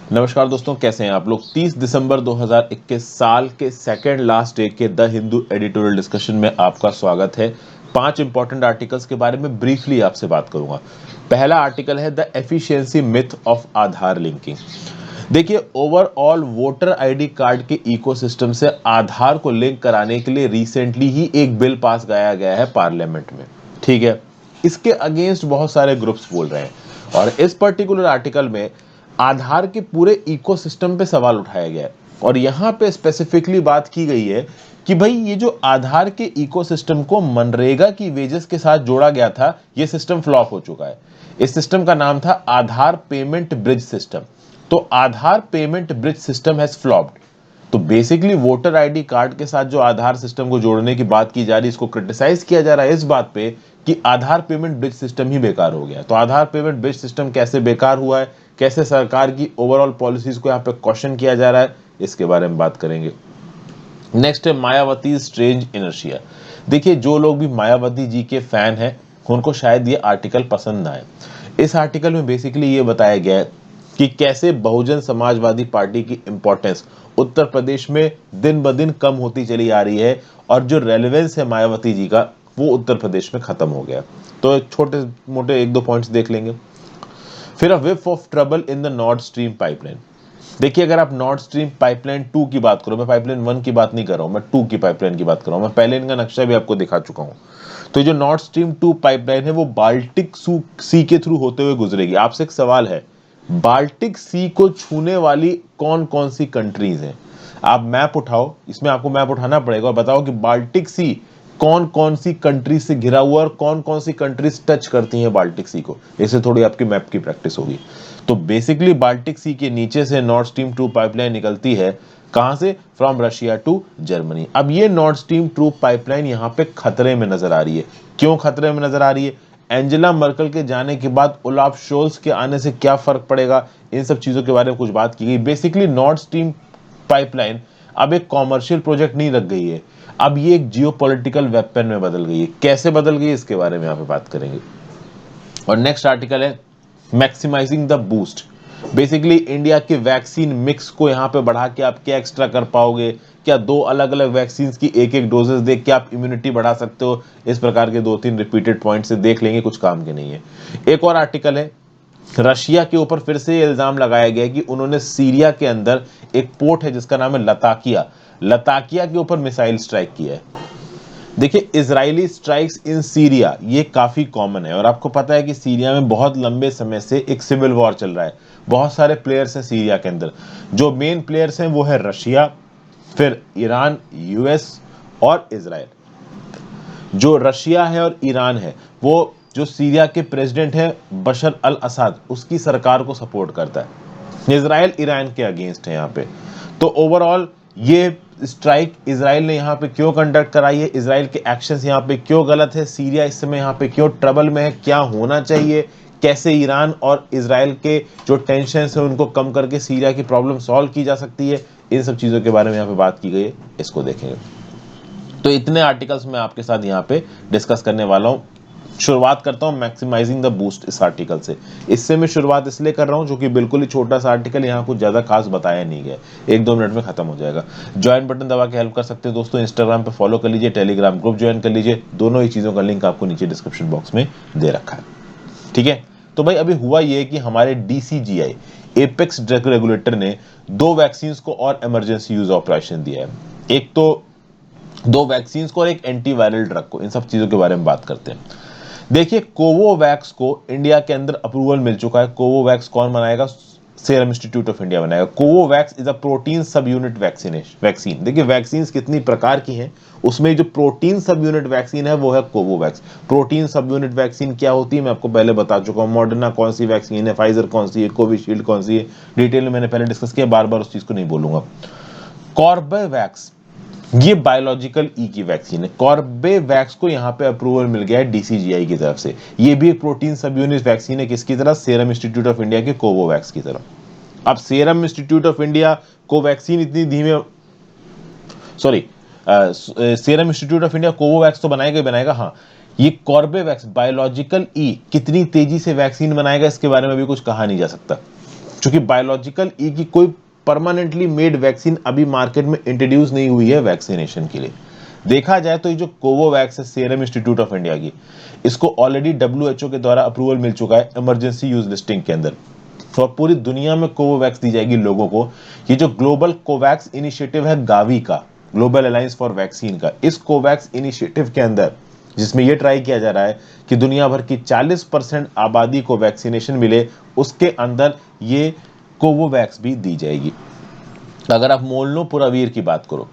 नमस्कार दोस्तों, कैसे हैं आप लोग। 30 दिसंबर 2021 साल के सेकंड लास्ट डे के द हिंदू एडिटोरियल डिस्कशन में आपका स्वागत है। 5 इंपॉर्टेंट आर्टिकल्स के बारे में ब्रीफली आपसे बात करूंगा। पहला आर्टिकल है the efficiency myth of Aadhaar linking. देखिए, ओवरऑल वोटर आईडी कार्ड के इकोसिस्टम से आधार को लिंक कराने के लिए रिसेंटली ही एक बिल पास कराया गया है पार्लियामेंट में। ठीक है, इसके अगेंस्ट बहुत सारे ग्रुप्स बोल रहे हैं और इस पर्टिकुलर आर्टिकल में आधार के पूरे इकोसिस्टम पे सवाल उठाया गया है और यहाँ पे स्पेसिफिकली बात की गई है कि भाई ये जो आधार के इकोसिस्टम को मनरेगा की वेजेस के साथ जोड़ा गया था, ये सिस्टम फ्लॉप हो चुका है। इस सिस्टम का नाम था आधार पेमेंट ब्रिज सिस्टम। तो Aadhaar payment bridge system has flopped. तो बेसिकली वोटर आईडी कार्ड के साथ जो आधार सिस्टम को जोड़ने की बात की जा रही है, इसको क्रिटिसाइज किया जा रहा है इस बात पे कि आधार पेमेंट ब्रिज सिस्टम ही बेकार हो गया। तो आधार पेमेंट ब्रिज सिस्टम कैसे बेकार हुआ है, कैसे सरकार की ओवरऑल पॉलिसीज को यहाँ पे क्वेश्चन किया जा रहा है, इसके बारे में बात करेंगे। नेक्स्ट है मायावती स्ट्रेंज इनर्शिया। देखिए, जो लोग भी मायावती जी के फैन हैं उनको शायद ये आर्टिकल पसंद आए। इस आर्टिकल में बेसिकली ये बताया गया है कि कैसे बहुजन समाजवादी पार्टी की इंपॉर्टेंस उत्तर प्रदेश में दिन ब दिन कम होती चली आ रही है और जो रेलेवेंस है मायावती जी का वो उत्तर प्रदेश में खत्म हो गया। तो छोटे मोटे एक दो पॉइंट्स देख लेंगे। फिर a whiff of trouble in the North Stream pipeline. देखिए, अगर आप नॉर्थ स्ट्रीम पाइपलाइन 2 की बात करो, मैं पाइपलाइन 1 की बात नहीं कर रहा हूं, मैं 2 की पाइपलाइन की बात कर रहा हूं। मैं पहले इनका नक्शा भी आपको दिखा चुका हूं। तो जो नॉर्थ स्ट्रीम 2 पाइपलाइन है वो बाल्टिक सी के थ्रू होते हुए गुजरेगी। आपसे एक सवाल है, बाल्टिक सी को छूने वाली कौन कौन सी कंट्रीज हैं? आप मैप उठाओ, इसमें आपको मैप उठाना पड़ेगा और बताओ कि बाल्टिक सी कौन कौन सी कंट्रीज से घिरा हुआ और कौन कौन सी कंट्रीज टच करती हैं बाल्टिक सी को। इससे थोड़ी आपकी मैप की प्रैक्टिस होगी। तो बेसिकली बाल्टिक सी के नीचे से नॉर्थ स्ट्रीम 2 पाइपलाइन निकलती है। कहां से? From Russia to Germany. अब ये नॉर्थ स्ट्रीम 2 पाइपलाइन यहां पे खतरे में नजर आ रही है। क्यों खतरे में नजर आ रही है? एंजेला मर्कल के जाने के बाद ओलाफ शोल्स के आने से क्या फर्क पड़ेगा, इन सब चीजों के बारे में कुछ बात की गई। बेसिकली नॉर्थ स्ट्रीम पाइपलाइन अब एक कॉमर्शियल प्रोजेक्ट नहीं रख गई है, अब ये एक जियोपॉलिटिकल वेपन में बदल गई है। कैसे बदल गई इसके बारे में यहाँ पे बात करेंगे। और नेक्स्ट आर्टिकल है maximising the boost. Basically India के वैक्सीन मिक्स को यहाँ पे बढ़ा के आप क्या एक्स्ट्रा कर पाओगे? क्या 2 अलग अलग वैक्सीन की एक एक डोजेस दे के आप इम्यूनिटी बढ़ा सकते हो? इस प्रकार के 2-3 रिपीटेड पॉइंट से देख लेंगे, कुछ काम के नहीं है। एक और आर्टिकल है, रशिया के ऊपर फिर से इल्जाम लगाया गया कि उन्होंने सीरिया के अंदर एक पोर्ट है जिसका नाम है लताकिया के ऊपर मिसाइल स्ट्राइक किया है। देखिए, इजरायली स्ट्राइक्स इन सीरिया ये काफी कॉमन है और आपको पता है कि सीरिया में बहुत लंबे समय से एक सिविल वॉर चल रहा है। बहुत सारे प्लेयर्स हैं सीरिया के अंदर। जो मेन प्लेयर्स हैं वो है रशिया, फिर ईरान, यूएस और इजराइल। जो रशिया है और ईरान है वो जो सीरिया के प्रेसिडेंट है बशर अल असद, उसकी सरकार को सपोर्ट करता है। इजराइल ईरान के अगेंस्ट है यहाँ पे। तो ओवरऑल ये स्ट्राइक इजराइल ने यहाँ पे क्यों कंडक्ट कराई है, इजराइल के एक्शंस यहाँ पे क्यों गलत है, सीरिया इस समय यहाँ पे क्यों ट्रबल में है, क्या होना चाहिए, कैसे ईरान और इजराइल के जो टेंशन है उनको कम करके सीरिया की प्रॉब्लम सॉल्व की जा सकती है, इन सब चीजों के बारे में यहाँ पे बात की गई है, इसको देखेंगे। तो इतने आर्टिकल्स मैं आपके साथ यहाँ पे डिस्कस करने वाला हूँ। शुरुआत करता हूँ मैक्सिमाइजिंग द बूस्ट इस आर्टिकल से। इससे मैं शुरुआत इसलिए कर रहा हूँ जो कि बिल्कुल ही छोटा सा आर्टिकल, यहाँ कुछ ज्यादा खास बताया नहीं गया, 1-2 मिनट में खत्म हो जाएगा। ज्वाइन बटन दबा के हेल्प कर सकते हैं दोस्तों। इंस्टाग्राम पे फॉलो कर लीजिए, टेलीग्राम ग्रुप ज्वाइन कर लीजिए, दोनों ही चीजों का लिंक आपको नीचे डिस्क्रिप्शन बॉक्स में दे रखा है। ठीक है, तो भाई अभी हुआ ये कि हमारे DCGI एपेक्स ड्रग रेगुलेटर ने 2 वैक्सीन को और इमरजेंसी यूज ऑपरेशन दिया है। एक तो 2 वैक्सीन को और एक एंटीवायरल ड्रग को, इन सब चीजों के बारे में बात करते हैं। देखिए, कोवोवैक्स को इंडिया के अंदर अप्रूवल मिल चुका है। कोवोवैक्स कौन बनाएगा? सीरम इंस्टीट्यूट ऑफ इंडिया बनाएगा। कोवोवैक्स इज अ प्रोटीन सब यूनिट वैक्सीन। देखिए, वैक्सीन कितनी प्रकार की हैं, उसमें जो प्रोटीन सब यूनिट वैक्सीन है वो है कोवोवैक्स। प्रोटीन सब यूनिट वैक्सीन क्या होती है मैं आपको पहले बता चुका हूं। मॉडर्ना कौन सी वैक्सीन है, फाइजर कौन सी है, कोविशील्ड कौन सी है, डिटेल में मैंने पहले डिस्कस किया, बार बार उस चीज को नहीं बोलूंगा। कॉर्बेवैक्स ये बायोलॉजिकल ई की वैक्सीन है। कॉर्बेवैक्स को यहां पे अप्रूवल मिल गया है DCGI की तरफ से। ये भी एक प्रोटीन सब यूनिट वैक्सीन है, किसकी तरह? सीरम इंस्टीट्यूट ऑफ इंडिया के कोवोवैक्स की तरह। अब सीरम इंस्टीट्यूट ऑफ इंडिया को वैक्सीन इतनी धीमे, sorry, serum institute of India Covovax तो बनाएगा ही बनाएगा, हाँ, ये कॉर्बेवैक्स बायोलॉजिकल ई कितनी तेजी से वैक्सीन बनाएगा इसके बारे में भी कुछ कहा नहीं जा सकता। क्योंकि बायोलॉजिकल ई की कोई परमानेंटली मेड वैक्सीन अभी मार्केट में इंट्रोड्यूस नहीं हुई है वैक्सीनेशन के लिए। देखा जाए तो ये जो कोवोवैक्स है सीरम इंस्टीट्यूट ऑफ इंडिया की, इसको ऑलरेडी डब्ल्यूएचओ के द्वारा अप्रूवल मिल चुका है इमरजेंसी यूज लिस्टिंग के अंदर, और पूरी दुनिया में कोवोवैक्स दी जाएगी लोगों को। ये जो ग्लोबल कोवैक्स इनिशिएटिव है गावी का, ग्लोबल अलायंस फॉर वैक्सीन का, इस कोवैक्स इनिशिएटिव के अंदर जिसमें यह ट्राई किया जा रहा है कि दुनिया भर की 40% आबादी को वैक्सीनेशन मिले, उसके अंदर ये कोवोवैक्स भी दी जाएगी। अगर आप मोलनुपिराविर की बात करो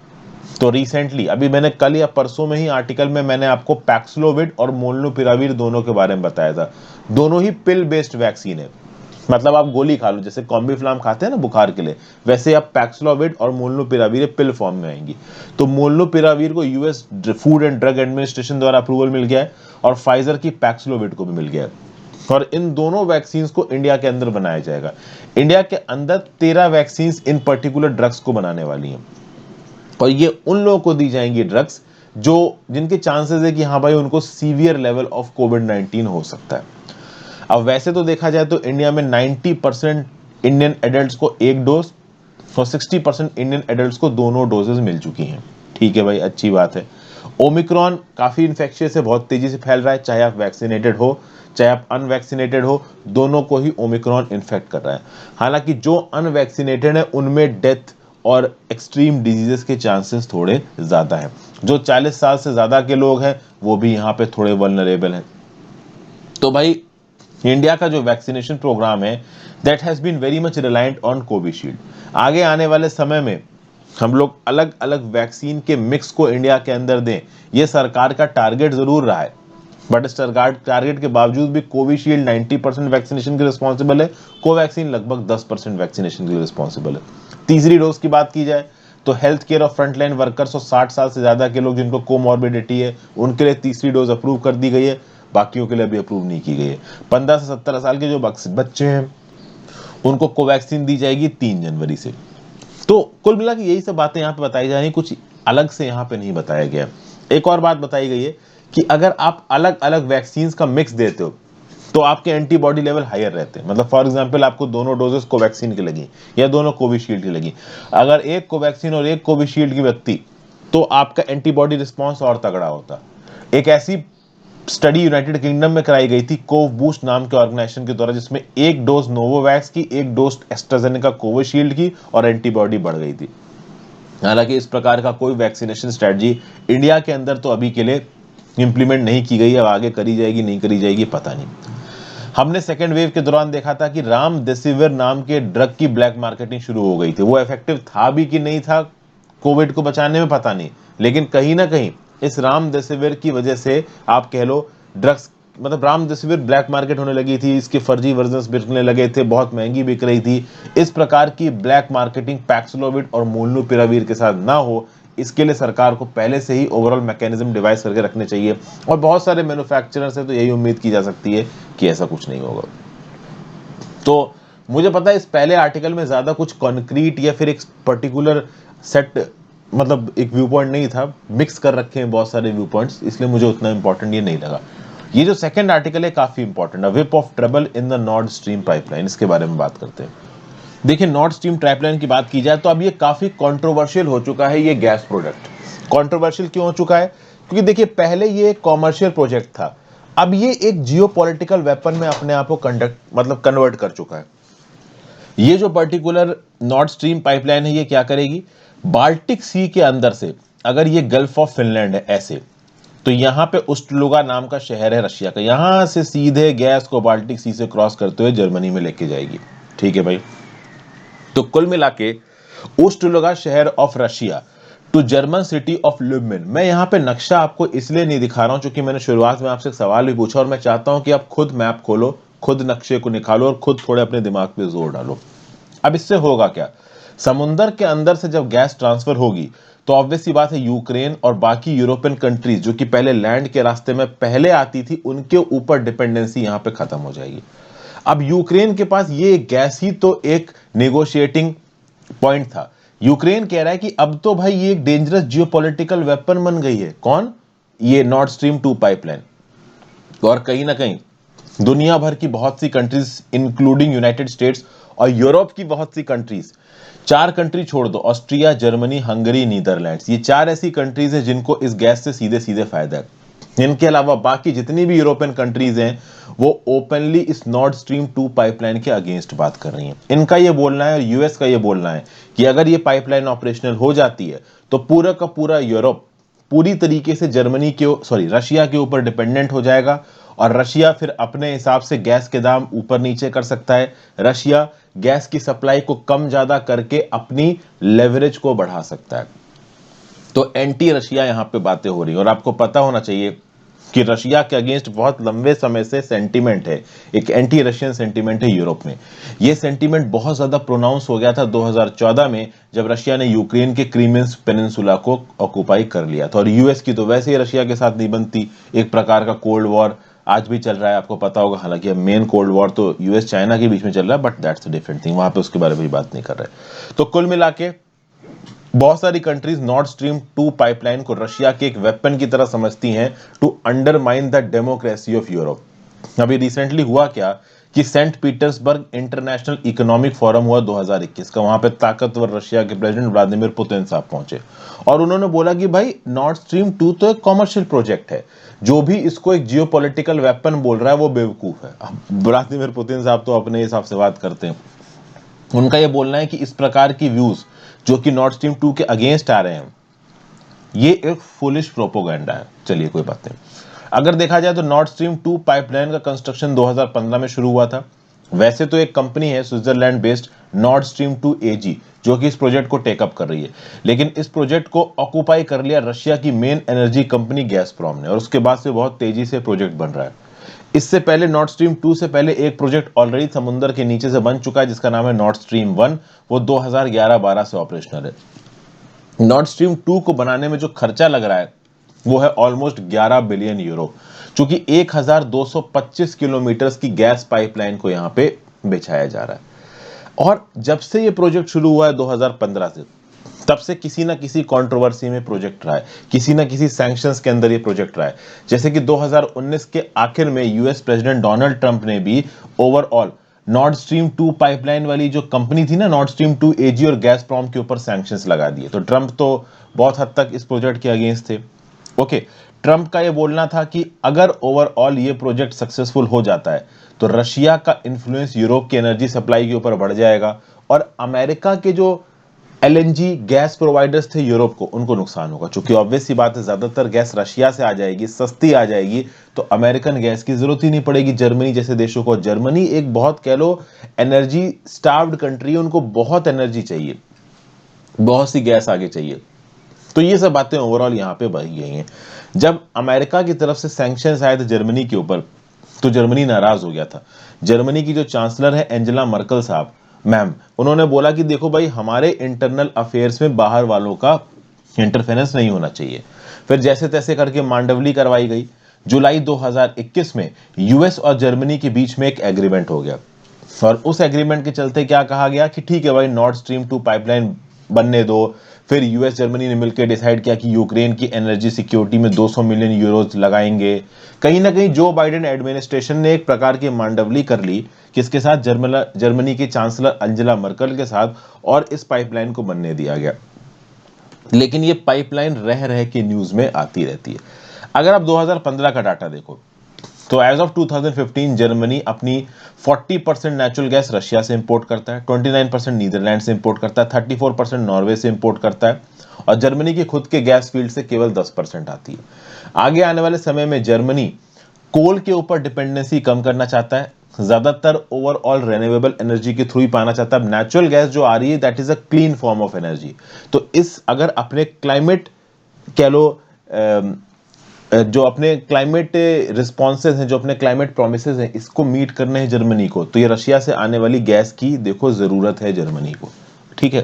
तो रिसेंटली अभी मैंने कल या परसों में ही आर्टिकल में मैंने आपको पैक्सलोविड और मोलनुपिराविर दोनों के बारे में बताया था। दोनों ही पिल बेस्ड वैक्सीन है, मतलब आप गोली खा लो, जैसे कॉम्बीफ्लाम खाते हैं ना बुखार के लिए, वैसे आप पैक्सलोविड और मोलनुपिराविर पिल फॉर्म में आएंगी। तो मोलनुपिराविर को US food and drug administration द्वारा अप्रूवल मिल गया है और फाइजर की पैक्सलोविड को भी मिल गया है, और इन दोनों वैक्सीन को इंडिया के अंदर बनाया जाएगा। इंडिया के अंदर 13 वैक्सीन इन पर्टिकुलर ड्रग्स को बनाने वाली हैं, और ये उन लोगों को दी जाएंगी ड्रग्स जिनके चांसेस है कि हाँ भाई उनको सीवियर लेवल ऑफ कोविड-19 हो सकता है। अब वैसे तो देखा जाए तो इंडिया में 90% इंडियन एडल्ट्स को एक डोज और 60% इंडियन एडल्ट्स को दोनों डोजेस मिल चुकी हैं। ठीक है भाई, अच्छी बात है। ओमिक्रॉन काफी इन्फेक्शियस है, बहुत तेजी से फैल रहा है, चाहे आप वैक्सीनेटेड हो चाहे आप अनवैक्सीनेटेड हो, दोनों को ही ओमिक्रॉन इन्फेक्ट कर रहा है। हालांकि जो अनवैक्सीनेटेड है उनमें डेथ और एक्सट्रीम डिजीजेस के चांसेस थोड़े ज्यादा हैं। जो 40 साल से ज्यादा के लोग हैं वो भी यहाँ पे थोड़े वल्नरेबल हैं। तो भाई इंडिया का जो वैक्सीनेशन प्रोग्राम है that has been very much reliant on Covishield. आगे आने वाले समय में हम लोग अलग अलग वैक्सीन के मिक्स को इंडिया के अंदर दें, ये सरकार का टारगेट जरूर रहा है, बट इस टारगेट के बावजूद भी कोविशील्ड 90% वैक्सीनेशन के रिस्पॉन्सिबल है, कोवैक्सीन लगभग 10% वैक्सीनेशन के रिस्पॉन्सिबल है। तीसरी डोज की बात की जाए तो हेल्थ केयर और फ्रंटलाइन वर्कर्स और 60 साल से ज्यादा के लोग जिनको कोमॉर्बिडिटी है उनके लिए तीसरी डोज अप्रूव कर दी गई है, बाकियों के लिए अभी अप्रूव नहीं की गई है। 15 से 17 साल के जो बच्चे हैं उनको कोवैक्सीन दी जाएगी 3 जनवरी से। तो कुल मिला के यही सब बातें यहाँ पे बताई जा रही, कुछ अलग से यहाँ पे नहीं बताया गया। एक और बात बताई गई है कि अगर आप अलग अलग वैक्सीन का मिक्स देते हो तो आपके एंटीबॉडी लेवल हायर रहते हैं। मतलब फॉर एग्जांपल आपको दोनों डोजेस कोवैक्सीन की लगी या दोनों कोविशील्ड की लगी, अगर एक कोवैक्सीन और एक कोविशील्ड की व्यक्ति, तो आपका एंटीबॉडी रिस्पॉन्स और तगड़ा होता। एक ऐसी स्टडी यूनाइटेड किंगडम में कराई गई थी कोव बूस्ट नाम के ऑर्गेनाइजेशन के द्वारा, जिसमें एक डोज नोवोवैक्स की, एक डोज एस्ट्राजेनेका कोविशील्ड की, और एंटीबॉडी बढ़ गई थी। हालांकि इस प्रकार का कोई वैक्सीनेशन स्ट्रेटजी इंडिया के अंदर तो अभी के लिए इंप्लीमेंट नहीं की गई है, अब आगे करी जाएगी नहीं करी जाएगी पता नहीं। हमने सेकेंड वेव के दौरान देखा था कि रामदेसिविर नाम के ड्रग की ब्लैक मार्केटिंग शुरू हो गई थी। वो इफेक्टिव था भी कि नहीं था कोविड को बचाने में पता नहीं, लेकिन कहीं ना कहीं इस रामदेसिविर की वजह से आप कह लो ड्रग्स, मतलब रामदेसिविर ब्लैक मार्केट होने लगी थी, इसके फर्जी वर्जन्स बिकने लगे थे, बहुत महंगी बिक रही थी। इस प्रकार की ब्लैक मार्केटिंग पैक्सलोविड और मोलनुपिराविर के साथ ना हो, इसके लिए सरकार को पहले से ही ओवरऑल मैकेनिज्म डिवाइस करके रखने चाहिए, और बहुत सारे मैन्युफैक्चरर से तो यही उम्मीद की जा सकती है कि ऐसा कुछ नहीं होगा। तो मुझे पता है इस पहले आर्टिकल में ज्यादा कुछ कॉन्क्रीट या फिर एक पर्टिकुलर सेट, मतलब एक व्यू पॉइंट नहीं था, मिक्स कर रखे हैं बहुत सारे व्यू पॉइंट्स, इसलिए मुझे उतना इंपॉर्टेंट ये नहीं लगा। ये जो सेकंड आर्टिकल है काफी इंपॉर्टेंट है, whip of trouble in the North Stream pipeline, इसके बारे में बात करते हैं। देखिए नॉर्थ स्ट्रीम पाइपलाइन की बात की जाए तो अब ये काफी कंट्रोवर्शियल हो चुका है। ये गैस प्रोजेक्ट कंट्रोवर्शियल क्यों हो चुका है? क्योंकि देखिए पहले ये एक कॉमर्शियल प्रोजेक्ट था, अब ये एक जियोपॉलिटिकल वेपन में अपने आप को कन्वर्ट कर चुका है। ये जो पर्टिकुलर नॉर्थ स्ट्रीम पाइपलाइन है ये क्या करेगी, बाल्टिक सी के अंदर से अगर ये गल्फ ऑफ फिनलैंड है ऐसे, तो यहां पे उस्टलुगा नाम का शहर है रशिया का, यहां से सीधे गैस को बाल्टिक सी से क्रॉस करते हुए जर्मनी में लेके जाएगी। ठीक है भाई, तो कुल मिला के उस्टलुगा शहर of Russia to German city of Lublin. मैं यहां पे नक्शा आपको इसलिए नहीं दिखा रहा हूं क्योंकि मैंने शुरुआत में आपसे एक सवाल भी पूछा, और मैं चाहता हूं कि आप खुद मैप खोलो, खुद नक्शे को निकालो और खुद थोड़े अपने दिमाग पे जोर डालो। अब इससे होगा क्या, समुंदर के अंदर से जब गैस ट्रांसफर होगी तो ऑब्वियस सी बात है यूक्रेन और बाकी यूरोपियन कंट्रीज जो कि पहले लैंड के रास्ते में पहले आती थी, उनके ऊपर डिपेंडेंसी यहां पे खत्म हो जाएगी। अब यूक्रेन के पास ये गैस ही तो एक नेगोशिएटिंग पॉइंट था। यूक्रेन कह रहा है कि अब तो भाई ये एक डेंजरस जियोपॉलिटिकल वेपन बन गई है। कौन? ये नॉर्थ स्ट्रीम 2 पाइपलाइन। और कहीं ना कहीं दुनिया भर की बहुत सी कंट्रीज इंक्लूडिंग यूनाइटेड स्टेट्स और यूरोप की बहुत सी कंट्रीज, 4 कंट्री छोड़ दो, ऑस्ट्रिया, जर्मनी, हंगरी, नीदरलैंड्स, ये 4 ऐसी कंट्रीज हैं जिनको इस गैस से सीधे सीधे फायदा है। इनके अलावा बाकी जितनी भी यूरोपियन कंट्रीज हैं वो ओपनली इस नॉर्ड स्ट्रीम 2 पाइपलाइन के अगेंस्ट बात कर रही हैं। इनका ये बोलना है और यूएस का ये बोलना है कि अगर ये पाइपलाइन ऑपरेशनल हो जाती है तो पूरा का पूरा यूरोप पूरी तरीके से रशिया के ऊपर डिपेंडेंट हो जाएगा और रशिया फिर अपने हिसाब से गैस के दाम ऊपर नीचे कर सकता है। रशिया गैस की सप्लाई को कम ज्यादा करके अपनी लेवरेज को बढ़ा सकता है। तो एंटी रशिया यहां पे बातें हो रही हैं और आपको पता होना चाहिए कि रशिया के अगेंस्ट बहुत लंबे समय से सेंटीमेंट है, एक एंटी रशियन सेंटीमेंट है यूरोप में। यह सेंटीमेंट बहुत ज्यादा प्रोनाउंस हो गया था 2014 में जब रशिया ने यूक्रेन के क्रीमियन पेनिनसुला को ऑक्युपाई कर लिया था। और यूएस की तो वैसे ही रशिया के साथ नहीं बनती, एक प्रकार का कोल्ड वॉर आज भी चल रहा है, आपको पता होगा। हालांकि अब मेन कोल्ड वॉर तो यूएस चाइना के बीच में चल रहा है, but that's a different thing, वहां पे उसके बारे में बात नहीं कर रहे। तो कुल मिला के बहुत सारी कंट्रीज नॉर्ड स्ट्रीम 2 पाइपलाइन को रशिया के एक वेपन की तरह समझती हैं to undermine the democracy of Europe. अभी रिसेंटली हुआ क्या कि Saint Petersburg international economic forum हुआ 2021 का, वहां पे ताकतवर रशिया के प्रेसिडेंट व्लादिमीर पुतिन साहब पहुंचे और उन्होंने बोला कि भाई नॉर्ड स्ट्रीम 2 तो एक कॉमर्शियल प्रोजेक्ट है, जो भी इसको एक जियोपॉलिटिकल वेपन बोल रहा है वो बेवकूफ है। अब व्लादिमीर पुतिन साहब तो अपने हिसाब से बात करते हैं, उनका यह बोलना है कि इस प्रकार की व्यूज जो कि नॉर्ड स्ट्रीम 2 के अगेंस्ट आ रहे हैं ये एक फुलिश प्रोपोगेंडा है। चलिए कोई बात नहीं। अगर देखा जाए तो नॉर्ड स्ट्रीम 2 पाइपलाइन का कंस्ट्रक्शन 2015 में शुरू हुआ था। वैसे तो एक कंपनी है स्विट्जरलैंड बेस्ड नॉर्ड स्ट्रीम 2 एजी जो कि इस प्रोजेक्ट को टेकअप कर रही है, लेकिन इस प्रोजेक्ट को ऑक्युपाई कर लिया रशिया की मेन एनर्जी कंपनी गैसप्रोम ने और उसके बाद से बहुत तेजी से प्रोजेक्ट बन रहा है। इससे पहले नॉर्ड स्ट्रीम 2 से पहले एक प्रोजेक्ट ऑलरेडी समुद्र के नीचे से बन चुका है जिसका नाम है नॉर्ड स्ट्रीम 1, वो 2011-12 से ऑपरेशनल है। नॉर्ड स्ट्रीम 2 को बनाने में जो खर्चा लग रहा है वो है ऑलमोस्ट 11 बिलियन यूरो, चूंकि 1225 किलोमीटर की गैस पाइपलाइन को यहां पे बिछाया जा रहा है। और जब से ये प्रोजेक्ट शुरू हुआ है 2015 से, तब से किसी ना किसी कंट्रोवर्सी में प्रोजेक्ट रहा है, किसी ना किसी सैंक्शंस के अंदर ये प्रोजेक्ट रहा है। जैसे कि 2019 के आखिर में यूएस प्रेसिडेंट डोनाल्ड ट्रंप ने भी ओवरऑल नॉर्ड स्ट्रीम 2 पाइपलाइन वाली जो कंपनी थी ना नॉर्ड स्ट्रीम 2 एजी और गैसप्रॉम के ऊपर सैंक्शंस लगा दिए। तो ट्रंप तो बहुत हद तक इस प्रोजेक्ट के अगेंस्ट थे। ओके, ट्रंप का यह बोलना था कि अगर ओवरऑल ये प्रोजेक्ट सक्सेसफुल हो जाता है तो रशिया का इन्फ्लुएंस यूरोप की एनर्जी सप्लाई के ऊपर बढ़ जाएगा और अमेरिका के जो एलएनजी गैस प्रोवाइडर्स थे यूरोप को, उनको नुकसान होगा। चूंकि ऑब्वियस सी बात है ज्यादातर गैस रशिया से आ जाएगी, सस्ती आ जाएगी, तो अमेरिकन गैस की जरूरत ही नहीं पड़ेगी जर्मनी जैसे देशों को। जर्मनी एक बहुत कह लो एनर्जी स्टार्व्ड कंट्री है, उनको बहुत एनर्जी चाहिए, बहुत सी गैस आगे चाहिए। तो ये सब बातें ओवरऑल यहां पे बढ़ गई हैं। जब अमेरिका की तरफ से सैंक्शंस आए थे जर्मनी के ऊपर तो जर्मनी नाराज हो गया था। जर्मनी की जो चांसलर है एंजेला मर्कल साहब मैम, उन्होंने बोला कि देखो भाई हमारे इंटरनल अफेयर्स में बाहर वालों का इंटरफेरेंस नहीं होना चाहिए। फिर जैसे तैसे करके मांडवली करवाई गई। जुलाई 2021 में यूएस और जर्मनी के बीच में एक एग्रीमेंट हो गया और उस एग्रीमेंट के चलते क्या कहा गया कि ठीक है भाई नॉर्ड स्ट्रीम 2 पाइपलाइन बनने दो। फिर यूएस जर्मनी ने मिलकर डिसाइड किया कि यूक्रेन की एनर्जी सिक्योरिटी में 200 मिलियन यूरोज लगाएंगे। कहीं ना कहीं जो बाइडेन एडमिनिस्ट्रेशन ने एक प्रकार की मांडवली कर ली किसके साथ, जर्मनी की चांसलर अंजेला मर्कल के साथ, और इस पाइपलाइन को बनने दिया गया। लेकिन ये पाइपलाइन रह रह के न्यूज में आती रहती है। अगर आप 2015 का डाटा देखो तो एज ऑफ 2015 जर्मनी अपनी 40% नेचुरल गैस रशिया से इंपोर्ट करता है, 29% नीदरलैंड से इंपोर्ट करता है, 34% नॉर्वे से इंपोर्ट करता है और जर्मनी के खुद के गैस फील्ड से केवल 10% आती है। आगे आने वाले समय में जर्मनी कोल के ऊपर डिपेंडेंसी कम करना चाहता है, ज्यादातर ओवरऑल रिन्यूएबल एनर्जी के थ्रू ही पाना चाहता है। नेचुरल गैस जो आ रही है that is a clean form of energy. तो इस अगर अपने क्लाइमेट कह लो जो अपने क्लाइमेट रिस्पॉन्सेज हैं, जो अपने क्लाइमेट प्रोमिसेस हैं, इसको मीट करने हैं जर्मनी को, तो ये रशिया से आने वाली गैस की देखो जरूरत है जर्मनी को। ठीक है,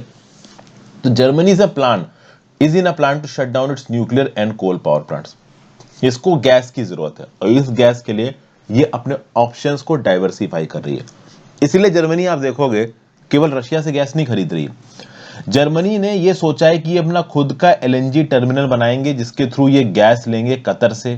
तो Germany is in a plan to shut down its nuclear and coal power plants. इसको गैस की जरूरत है और इस गैस के लिए ये अपने ऑप्शंस को डाइवर्सिफाई कर रही है। इसीलिए जर्मनी आप देखोगे केवल रशिया से गैस नहीं खरीद रही। जर्मनी ने यह सोचा है कि ये अपना खुद का एलएनजी टर्मिनल बनाएंगे जिसके थ्रू ये गैस लेंगे कतर से,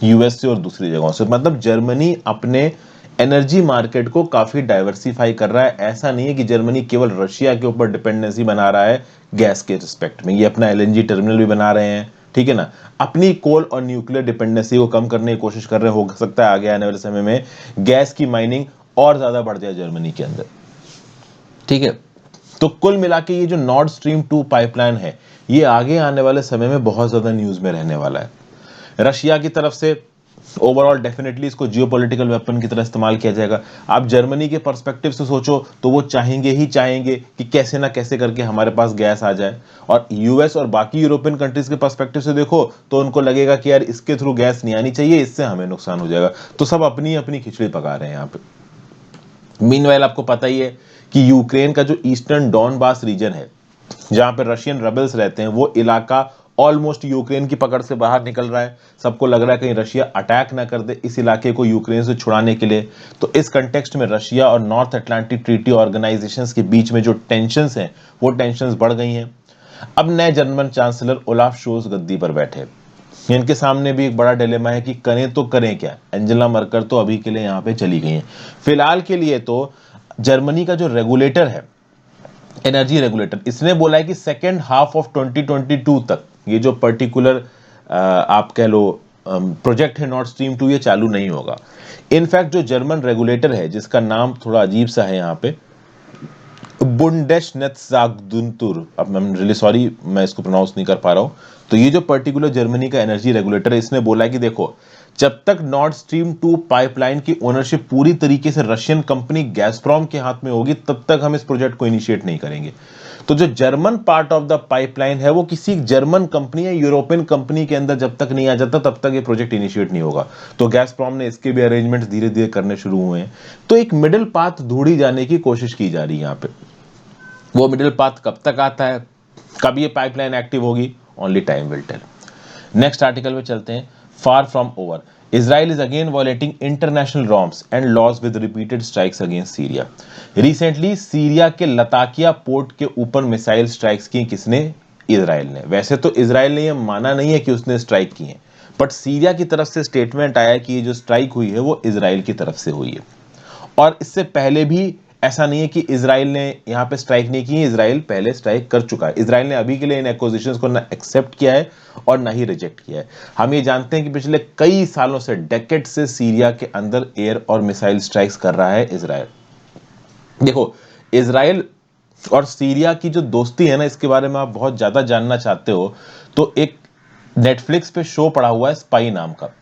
यूएस से और दूसरी जगहों से। मतलब जर्मनी अपने एनर्जी मार्केट को काफी डाइवर्सिफाई कर रहा है। ऐसा नहीं है कि जर्मनी केवल रशिया के ऊपर डिपेंडेंसी बना रहा है गैस के रिस्पेक्ट में, ये अपना एलएनजी टर्मिनल भी बना रहे हैं, ठीक है ना। अपनी कोल और न्यूक्लियर डिपेंडेंसी को कम करने की कोशिश कर रहे हैं। हो सकता है आगे आने वाले समय में गैस की माइनिंग और ज्यादा बढ़ जाए जर्मनी के अंदर, ठीक है। तो कुल मिला के ये जो नॉर्ड स्ट्रीम 2 पाइपलाइन है, ये आगे आने वाले समय में बहुत ज्यादा न्यूज में रहने वाला है। रशिया की तरफ से ओवरऑल डेफिनेटली इसको जियोपॉलिटिकल वेपन की तरह इस्तेमाल किया जाएगा। आप जर्मनी के पर्सपेक्टिव से सोचो तो वो चाहेंगे कि कैसे ना कैसे करके हमारे पास गैस आ जाए, और यूएस और बाकी यूरोपियन कंट्रीज के पर्सपेक्टिव से देखो तो उनको लगेगा कि यार इसके थ्रू गैस नहीं आनी चाहिए, इससे हमें नुकसान हो जाएगा। तो सब अपनी अपनी खिचड़ी पका रहे हैं यहाँ पे। मीनवाइल आपको पता ही है कि यूक्रेन का जो ईस्टर्न डॉनबास रीजन है, जहां पर रशियन रेबल्स रहते हैं, वो इलाका ऑलमोस्ट यूक्रेन की पकड़ से बाहर निकल रहा है। सबको लग रहा है कहीं रशिया अटैक ना कर दे इस इलाके को यूक्रेन से छुड़ाने के लिए। तो इस कंटेक्स्ट में रशिया और नॉर्थ अटलांटिक ट्रीटी ऑर्गेनाइजेशंस के बीच में जो टेंशंस हैं, वो टेंशंस बढ़ गई हैं। अब नए जर्मन चांसलर ओलाफ शोल्ज गद्दी पर बैठे। इनके सामने भी एक बड़ा डिलेमा है कि करें तो करें क्या। एंजेला मर्केल तो अभी के लिए यहाँ पे चली गई हैं। फिलहाल के लिए तो जर्मनी का जो रेगुलेटर है, एनर्जी रेगुलेटर, इसने बोला है कि सेकेंड हाफ ऑफ 2022 तक ये जो पर्टिकुलर आप कह लो प्रोजेक्ट है नॉर्ड स्ट्रीम 2, ये चालू नहीं होगा। इनफैक्ट जो जर्मन रेगुलेटर है, जिसका नाम थोड़ा अजीब सा है यहाँ पे, बुंडेशनेत्जागजुंतुर, अब मैं रियली सॉरी मैं इसको प्रोनाउंस नहीं कर पा रहा हूँ। तो ये जो पर्टिकुलर जर्मनी का एनर्जी रेगुलेटर है, इसने बोला है कि देखो, जब तक नॉर्ड स्ट्रीम 2 पाइपलाइन की ओनरशिप पूरी तरीके से रशियन कंपनी गैसप्रोम के हाथ में होगी, तब तक हम इस प्रोजेक्ट को इनिशिएट नहीं करेंगे। तो जो German part of the pipeline है, वो किसी जर्मन कंपनी या यूरोपियन कंपनी के अंदर जब तक नहीं आ जाता, तब तक ये प्रोजेक्ट इनिशिएट नहीं होगा। तो गैसप्रोम ने इसके भी अरेंजमेंट्स धीरे धीरे करने शुरू हुए हैं। तो एक मिडिल पाथ ढूंढी जाने की कोशिश की जा रही है यहाँ पे। वो मिडिल पाथ कब तक आता है, कब ये पाइपलाइन एक्टिव होगी, only time will tell. Next article में चलते हैं। Far from over, Israel is again violating international norms and laws with repeated strikes against Syria. Recently, Syria के लताकिया पोर्ट के ऊपर मिसाइल स्ट्राइक्स की किसने? इजराइल ने। वैसे तो इजराइल ने यह माना नहीं है कि उसने स्ट्राइक की है, बट सीरिया की तरफ से स्टेटमेंट आया कि ये जो स्ट्राइक हुई है वो इजराइल की तरफ से हुई है। और इससे पहले भी ऐसा नहीं है कि इजराइल ने यहाँ पे स्ट्राइक नहीं की, इजराइल पहले स्ट्राइक कर चुका है। इजराइल ने अभी के लिए इन एक्विजिशंस को ना एक्सेप्ट किया है और ना ही रिजेक्ट किया है। हम ये जानते हैं कि पिछले कई सालों से, डेकेड से सीरिया के अंदर एयर और मिसाइल स्ट्राइक्स कर रहा है इजराइल। देखो, इजराइल और सीरिया की जो दोस्ती है ना, इसके बारे में आप बहुत ज्यादा जानना चाहते हो तो एक नेटफ्लिक्स पे शो पड़ा हुआ है स्पाई नाम का,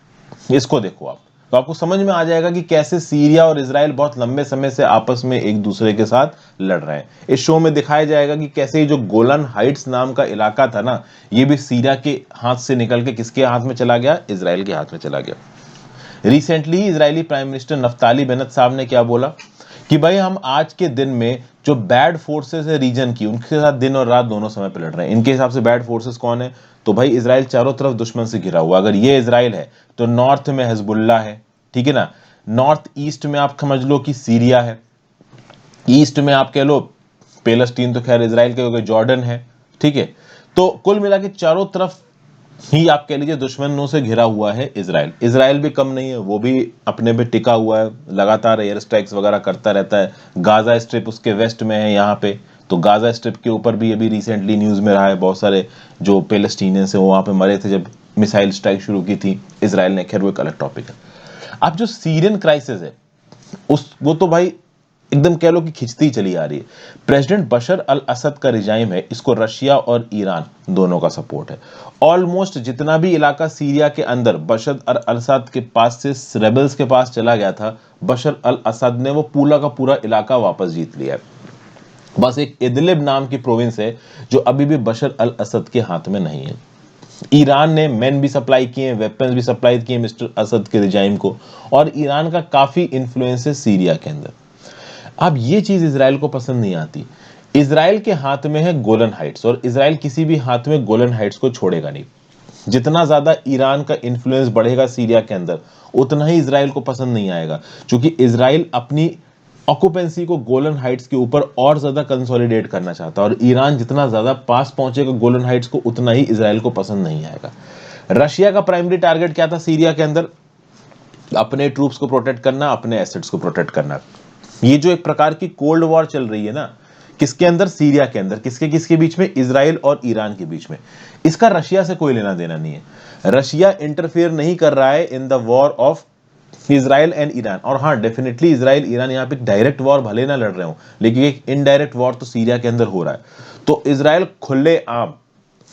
इसको देखो आप, तो आपको समझ में आ जाएगा कि कैसे सीरिया और इजराइल बहुत लंबे समय से आपस में एक दूसरे के साथ लड़ रहे हैं। इस शो में दिखाया जाएगा कि कैसे ये जो गोलन हाइट्स नाम का इलाका था ना, ये भी सीरिया के हाथ से निकल के किसके हाथ में चला गया? इजराइल के हाथ में चला गया। Recently Israeli prime minister Naftali Bennett साहब ने क्या बोला कि भाई हम आज के दिन में जो बैड फोर्सेस है रीजन की, उनके साथ दिन और रात दोनों समय पे लड़ रहे हैं। इनके हिसाब से बैड फोर्सेस कौन है? तो भाई इजराइल चारों तरफ दुश्मन से घिरा हुआ। अगर ये इजराइल है तो नॉर्थ में हिजबुल्लाह है, ठीक है ना। नॉर्थ ईस्ट में आप समझ लो कि सीरिया है, ईस्ट में आप कह लो पैलेस्टीन, तो खैर इजराइल के हो गए, जॉर्डन है, ठीक है। तो कुल मिला के चारों तरफ ही आप कह लीजिए दुश्मनों से घिरा हुआ है इजराइल। इजराइल भी कम नहीं है, वो भी अपने पे टिका हुआ है, लगातार एयर स्ट्राइक्स वगैरह करता रहता है। गाजा स्ट्रिप उसके वेस्ट में है यहाँ पे, तो गाजा स्ट्रिप के ऊपर भी अभी रिसेंटली न्यूज में रहा है, बहुत सारे जो पैलेस्टीनियंस हैं वो वहां पे मरे थे जब मिसाइल स्ट्राइक शुरू की थी इजराइल ने। खैर वो एक अलग टॉपिक है। अब जो सीरियन क्राइसिस है वो तो भाई एकदम कह लो कि खिंचती चली आ रही है। प्रेसिडेंट बशर अल असद का रिजाइम है, इसको रशिया और ईरान दोनों का सपोर्ट है। ऑलमोस्ट जितना भी इलाका सीरिया के अंदर बशर अल असद के पास से रेबल्स के पास चला गया था, बशर अल असद ने वो पूरा का पूरा इलाका वापस जीत लिया है। बस एक इदलिब नाम की प्रोविंस है जो अभी भी बशर अल असद के हाथ में नहीं है। ईरान ने मैन भी सप्लाई किए, वेपन्स भी सप्लाई किए मिस्टर असद के रिजाइम को, और ईरान का काफी इन्फ्लुएंस है सीरिया के अंदर। अब ये चीज इजराइल को पसंद नहीं आती। इजराइल के हाथ में है गोलन हाइट्स, और इजराइल किसी भी हाथ में गोलन हाइट्स को छोड़ेगा नहीं। जितना ज्यादा ईरान का इन्फ्लुएंस बढ़ेगा सीरिया के अंदर, उतना ही इजराइल को पसंद नहीं आएगा, क्योंकि इजराइल अपनी ऑक्यूपेंसी को गोलन हाइट्स के ऊपर और ज्यादा कंसोलिडेट करना चाहता है, और ईरान जितना ज्यादा पास पहुंचेगा गोलन हाइट्स को, उतना ही इजराइल को पसंद नहीं आएगा। रशिया का प्राइमरी टारगेट क्या था सीरिया के अंदर? अपने ट्रूप्स को प्रोटेक्ट करना, अपने एसेट्स को प्रोटेक्ट करना। ये जो एक प्रकार की कोल्ड वॉर चल रही है ना, किसके अंदर? सीरिया के अंदर। किसके किसके बीच में? इजराइल और ईरान के बीच में। इसका रशिया से कोई लेना देना नहीं है। रशिया इंटरफेयर नहीं कर रहा है in the war of Israel and Iran. और हाँ, डेफिनेटली इजराइल ईरान यहाँ पे डायरेक्ट वॉर भले ना लड़ रहे हो, लेकिन एक इनडायरेक्ट वॉर तो सीरिया के अंदर हो रहा है। तो इजराइल खुले आम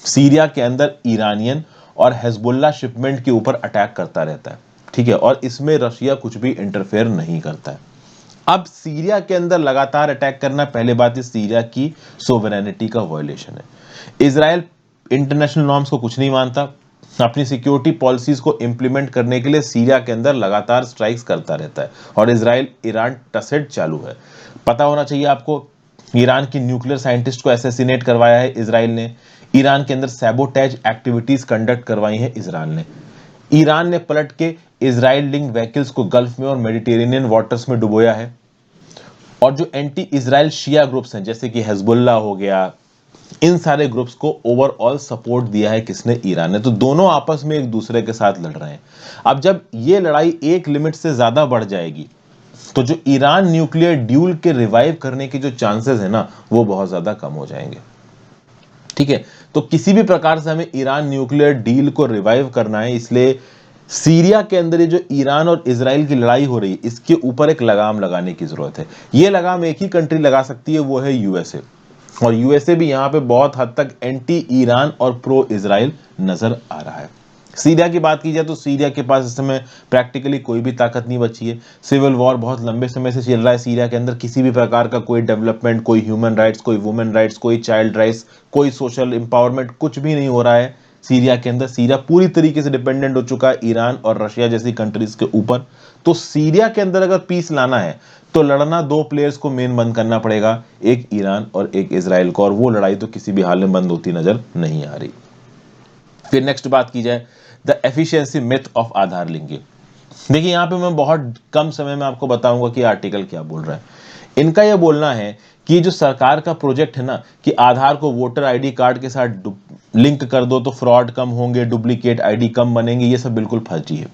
सीरिया के अंदर ईरानियन और हेजबुल्ला शिपमेंट के ऊपर अटैक करता रहता है, ठीक है, और इसमें रशिया कुछ भी इंटरफेयर नहीं करता है। अब सीरिया के अंदर लगातार अटैक करना, पहले बात इस सीरिया की सोवरेनिटी का वायलेशन है। इजराइल इंटरनेशनल नॉर्म्स को कुछ नहीं मानता, अपनी सिक्योरिटी पॉलिसीज को इंप्लीमेंट करने के लिए सीरिया के अंदर लगातार स्ट्राइक्स करता रहता है, और इजराइल ईरान टसेड चालू है। पता होना चाहिए आपको, ईरान की न्यूक्लियर साइंटिस्ट को असैसिनेट करवाया है इजराइल ने। ईरान के अंदर सैबोटेज एक्टिविटीज कंडक्ट करवाई है इजराइल ने। ईरान ने पलट के इजराइल लिंक व्हीकल्स को गल्फ में और मेडिटेरेनियन वाटर्स में डुबोया है। और जो एंटी इजराइल शिया ग्रुप्स हैं, जैसे कि हिजबुल्लाह हो गया, इन सारे ग्रुप्स को ओवरऑल सपोर्ट दिया है किसने? ईरान ने। तो दोनों आपस में एक दूसरे के साथ लड़ रहे हैं। अब जब ये लड़ाई एक लिमिट से ज्यादा बढ़ जाएगी, तो जो ईरान न्यूक्लियर ड्यूल के रिवाइव करने के जो चांसेस है ना, वो बहुत ज्यादा कम हो जाएंगे, ठीक है। तो किसी भी प्रकार से हमें ईरान न्यूक्लियर डील को रिवाइव करना है, इसलिए सीरिया के अंदर ये जो ईरान और इजराइल की लड़ाई हो रही है, इसके ऊपर एक लगाम लगाने की जरूरत है। ये लगाम एक ही कंट्री लगा सकती है, वो है यूएसए। और यूएसए भी यहां पे बहुत हद तक एंटी ईरान और प्रो इजराइल नजर आ रहा है। सीरिया की बात की जाए तो सीरिया के पास इस समय प्रैक्टिकली कोई भी ताकत नहीं बची है। सिविल वॉर बहुत लंबे समय से चल रहा है सीरिया के अंदर। किसी भी प्रकार का कोई डेवलपमेंट, कोई ह्यूमन राइट्स, कोई वुमेन राइट्स, कोई चाइल्ड राइट्स, कोई सोशल एम्पावरमेंट, कुछ भी नहीं हो रहा है सीरिया के अंदर। सीरिया पूरी तरीके से डिपेंडेंट हो चुका है ईरान और रशिया जैसी कंट्रीज के ऊपर। तो सीरिया के अंदर अगर पीस लाना है तो लड़ना दो प्लेयर्स को मेन बंद करना पड़ेगा, एक ईरान और एक इजराइल को, और वो लड़ाई तो किसी भी हाल में बंद होती नजर नहीं आ रही। फिर नेक्स्ट बात की जाए, the efficiency myth of Aadhaar linking. देखिए यहाँ पे मैं बहुत कम समय में आपको बताऊंगा कि आर्टिकल क्या बोल रहा है। इनका यह बोलना है कि जो सरकार का प्रोजेक्ट है ना, कि आधार को वोटर आईडी कार्ड के साथ लिंक कर दो तो फ्रॉड कम होंगे, डुप्लीकेट आईडी कम बनेंगे, ये सब बिल्कुल फर्जी है।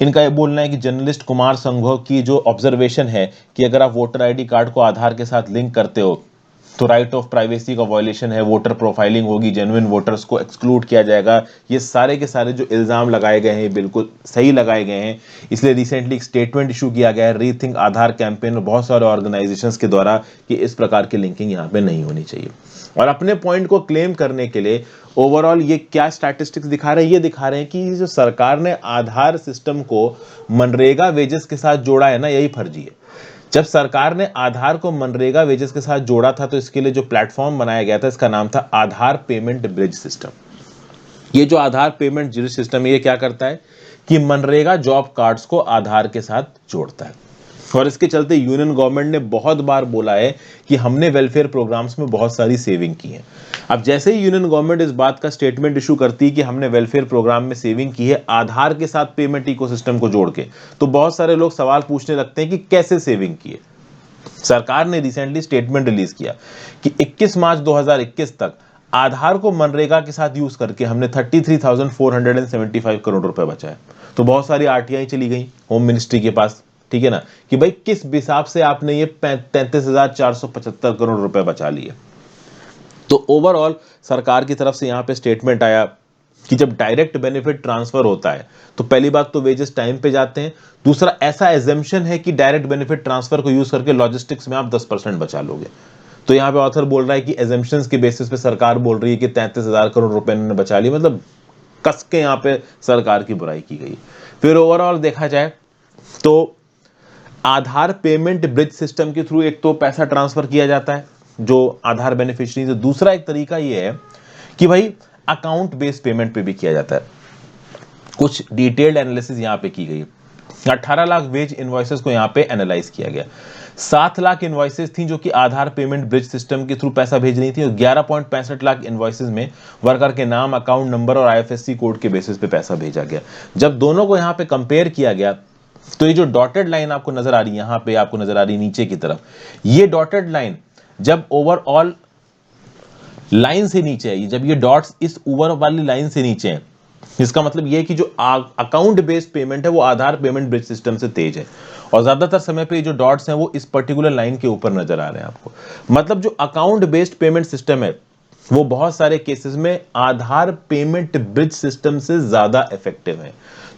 इनका यह बोलना है कि जर्नलिस्ट कुमार संघव की जो ऑब्जर्वेशन है कि अगर आप वोटर आईडी कार्ड को आधार के साथ लिंक करते हो तो राइट ऑफ प्राइवेसी का वायलेशन है, वोटर प्रोफाइलिंग होगी, जेन्युइन वोटर्स को एक्सक्लूड किया जाएगा। ये सारे के सारे जो इल्जाम लगाए गए हैं बिल्कुल सही लगाए गए हैं। इसलिए रिसेंटली एक स्टेटमेंट इशू किया गया है रीथिंक आधार कैंपेन और बहुत सारे ऑर्गेनाइजेशंस के द्वारा कि इस प्रकार की लिंकिंग यहाँ पे नहीं होनी चाहिए। और अपने पॉइंट को क्लेम करने के लिए ओवरऑल ये क्या स्टैटिस्टिक्स दिखा रहे हैं? ये दिखा रहे हैं कि जो सरकार ने आधार सिस्टम को मनरेगा वेजेस के साथ जोड़ा है ना, यही फर्जी है। जब सरकार ने आधार को मनरेगा वेजेस के साथ जोड़ा था तो इसके लिए जो प्लेटफॉर्म बनाया गया था, इसका नाम था आधार पेमेंट ब्रिज सिस्टम। ये जो आधार पेमेंट ब्रिज सिस्टम है, ये क्या करता है कि मनरेगा जॉब कार्ड्स को आधार के साथ जोड़ता है। और इसके चलते यूनियन गवर्नमेंट ने बहुत बार बोला है कि हमने वेलफेयर प्रोग्राम्स में बहुत सारी सेविंग की है। अब जैसे ही यूनियन गवर्नमेंट इस बात का स्टेटमेंट इशू करती है कि हमने वेलफेयर प्रोग्राम में सेविंग की है आधार के साथ पेमेंट इकोसिस्टम को जोड़ के, तो बहुत सारे लोग सवाल पूछने लगते हैं कि कैसे सेविंग की है। सरकार ने रिसेंटली स्टेटमेंट रिलीज किया कि 21 मार्च 2021 तक आधार को मनरेगा के साथ यूज करके हमने 33,475 करोड़ रुपए बचाए। तो बहुत सारी आरटीआई चली गई होम मिनिस्ट्री के पास, ठीक है ना, कि भाई किस हिसाब से आपने ये 33,475 करोड़ रुपए बचा लिए। तो ओवरऑल सरकार की तरफ से यहां पे स्टेटमेंट आया कि जब डायरेक्ट बेनिफिट ट्रांसफर होता है तो पहली बात तो वेजेस टाइम पे जाते हैं, दूसरा ऐसा एजम्पशन है कि डायरेक्ट बेनिफिट ट्रांसफर को यूज करके लॉजिस्टिक्स में आप 10% बचा लोगे। तो यहां पे ऑथर बोल रहा है कि एजम्पशंस के बेसिस पे सरकार बोल रही है कि 33,000 करोड़ रुपए ने बचा लिए, मतलब कस के यहां पे सरकार की बुराई की गई। फिर ओवरऑल देखा जाए तो आधार पेमेंट ब्रिज सिस्टम के थ्रू एक तो पैसा ट्रांसफर किया जाता है जो आधार बेनिफिशियरी से, दूसरा एक तरीका ये है कि भाई अकाउंट बेस्ड पेमेंट पे भी किया जाता है। कुछ डिटेल्ड एनालिसिस यहां पे की गई। 18 लाख वेज इनवॉइसेस को यहां पे एनालाइज किया गया। 7 लाख इनवॉइसेस थी जो कि आधार पेमेंट ब्रिज सिस्टम के थ्रू पैसा भेज रही थी, और 11.65 लाख इनवॉइसेस में वर्कर के नाम, अकाउंट नंबर और आईएफएससी कोड के बेसिस पे पैसा भेजा गया। जब दोनों को यहां पे कंपेयर किया गया तो ये जो डॉटेड लाइन आपको नजर आ रही है, यहां पे आपको नजर आ रही है नीचे की तरफ, ये डॉटेड लाइन जब ओवरऑल लाइन से नीचे है, जब ये डॉट्स इस ऊपर वाली लाइन से नीचे हैं, इसका मतलब यह है कि जो अकाउंट बेस्ड पेमेंट है वो आधार पेमेंट ब्रिज सिस्टम से तेज है, और ज्यादातर समय पे जो डॉट्स हैं वो इस पर्टिकुलर लाइन के ऊपर नजर आ रहे हैं आपको। मतलब जो अकाउंट बेस्ड पेमेंट सिस्टम है वो बहुत सारे केसेस में आधार पेमेंट ब्रिज सिस्टम से ज्यादा इफेक्टिव है।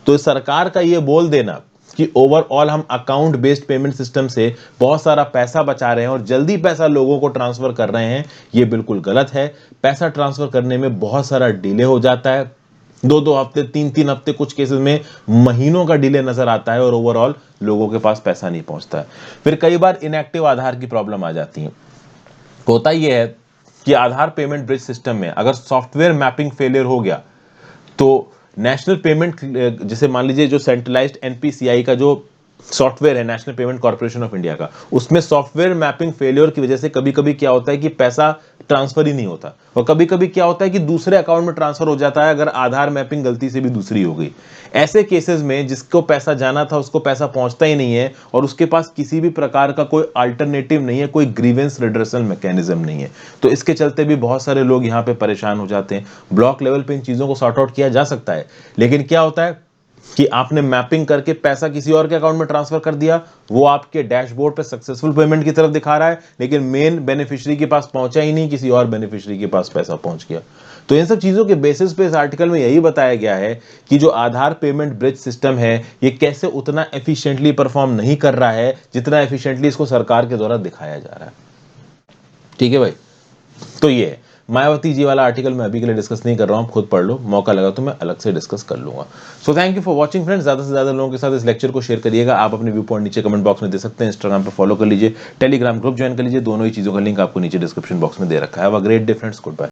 तो सरकार का ये बोल देना कि ओवरऑल हम अकाउंट बेस्ड पेमेंट सिस्टम से बहुत सारा पैसा बचा रहे हैं और जल्दी पैसा लोगों को ट्रांसफर कर रहे हैं, ये बिल्कुल गलत है। पैसा ट्रांसफर करने में बहुत सारा डिले हो जाता है, 2-2 हफ्ते, 3-3 हफ्ते, कुछ केसेस में महीनों का डिले नजर आता है, और ओवरऑल लोगों के पास पैसा नहीं पहुंचता है। फिर कई बार इनएक्टिव आधार की प्रॉब्लम आ जाती है। होता यह है कि आधार पेमेंट ब्रिज सिस्टम में अगर सॉफ्टवेयर मैपिंग फेलियर हो गया तो नेशनल पेमेंट, जैसे मान लीजिए जो सेंट्रलाइज्ड एनपीसीआई का जो सॉफ्टवेयर है, national payment corporation of India का, उसमें सॉफ्टवेयर मैपिंग फेलियर की वजह से कभी कभी क्या होता है कि पैसा ट्रांसफर ही नहीं होता, और कभी कभी क्या होता है कि दूसरे अकाउंट में ट्रांसफर हो जाता है अगर आधार मैपिंग गलती से भी दूसरी हो गई। ऐसे केसेस में जिसको पैसा जाना था उसको पैसा पहुंचता ही नहीं है, और उसके पास किसी भी प्रकार का कोई अल्टरनेटिव नहीं है, कोई ग्रीवेंस रिड्रेसल मैकेनिज्म नहीं है, तो इसके चलते भी बहुत सारे लोग यहाँ पे परेशान हो जाते हैं। ब्लॉक लेवल पे इन चीजों को सॉर्ट आउट किया जा सकता है, लेकिन क्या होता है कि आपने मैपिंग करके पैसा किसी और के अकाउंट में ट्रांसफर कर दिया, वो आपके डैशबोर्ड पे सक्सेसफुल पेमेंट की तरफ दिखा रहा है, लेकिन मेन बेनिफिशियरी के पास पहुंचा ही नहीं, किसी और बेनिफिशियरी के पास पैसा पहुंच गया। तो इन सब चीजों के बेसिस पे इस आर्टिकल में यही बताया गया है कि जो आधार पेमेंट ब्रिज सिस्टम है ये कैसे उतना एफिशिएंटली परफॉर्म नहीं कर रहा है जितना एफिशिएंटली इसको सरकार के द्वारा दिखाया जा रहा है। ठीक है भाई, तो ये है मायावती जी वाला आर्टिकल मैं अभी के लिए डिस्कस नहीं कर रहा हूं, आप खुद पढ़ लो, मौका लगा तो मैं अलग से डिस्कस कर लूंगा। So thank you for watching friends, ज्यादा से ज्यादा लोगों के साथ इस लेक्चर को शेयर करिएगा। आप अपने व्यू पॉइंट नीचे कमेंट बॉक्स में दे सकते हैं, इंस्टाग्राम पे फॉलो कर लीजिए, टेलीग्राम ग्रुप ज्वाइन कर लीजिए, दोनों ही चीजों का लिंक आपको नीचे डिस्क्रिप्शन बॉक्स में दे रखा है। Have a great day friends, good bye.